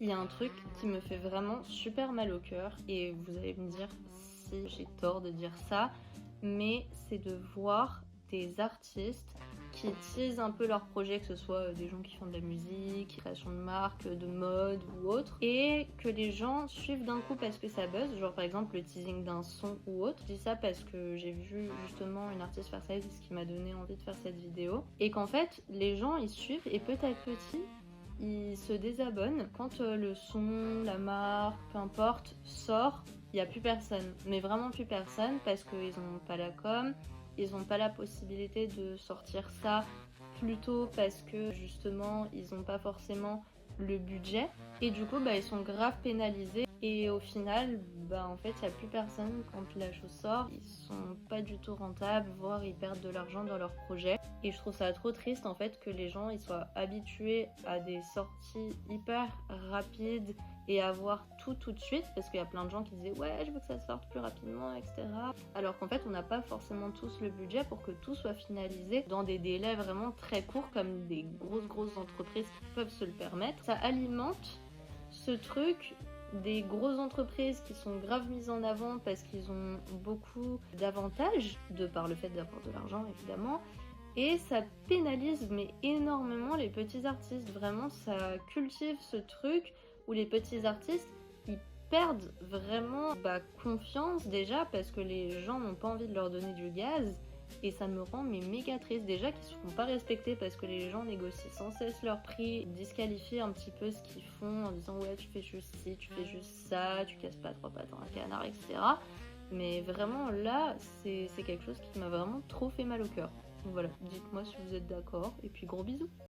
il y a un truc qui me fait vraiment super mal au cœur et vous allez me dire si j'ai tort de dire ça, mais c'est de voir des artistes qui teasent un peu leur projet, que ce soit des gens qui font de la musique, création de marque, de mode ou autre, et que les gens suivent d'un coup parce que ça buzz, genre par exemple le teasing d'un son ou autre. Je dis ça parce que j'ai vu justement une artiste faire ça, et c'est ce qui m'a donné envie de faire cette vidéo, et qu'en fait les gens ils suivent et petit à petit ils se désabonnent quand le son, la marque, peu importe, sort. Il n'y a plus personne, mais vraiment plus personne, parce qu'ils n'ont pas la com, ils n'ont pas la possibilité de sortir ça plus tôt parce que justement ils n'ont pas forcément le budget, et du coup ils sont grave pénalisés, et au final en fait il n'y a plus personne quand la chose sort, ils sont pas du tout rentables, voire ils perdent de l'argent dans leur projet. Et je trouve ça trop triste en fait que les gens ils soient habitués à des sorties hyper rapides et à voir tout de suite, parce qu'il y a plein de gens qui disaient ouais je veux que ça sorte plus rapidement, etc. Alors qu'en fait on n'a pas forcément tous le budget pour que tout soit finalisé dans des délais vraiment très courts comme des grosses entreprises qui peuvent se le permettre. Ça alimente ce truc des grosses entreprises qui sont grave mises en avant parce qu'ils ont beaucoup d'avantages, de par le fait d'avoir de l'argent évidemment, et ça pénalise mais énormément les petits artistes. Vraiment ça cultive ce truc où les petits artistes ils perdent vraiment confiance, déjà parce que les gens n'ont pas envie de leur donner du gaz, et ça me rend méga triste déjà qu'ils se font pas respecter parce que les gens négocient sans cesse leur prix, disqualifient un petit peu ce qu'ils font en disant ouais tu fais juste ci, tu fais juste ça, tu casses pas trois pattes dans un canard, etc. Mais vraiment là c'est quelque chose qui m'a vraiment trop fait mal au cœur. Donc voilà, dites-moi si vous êtes d'accord, et puis gros bisous.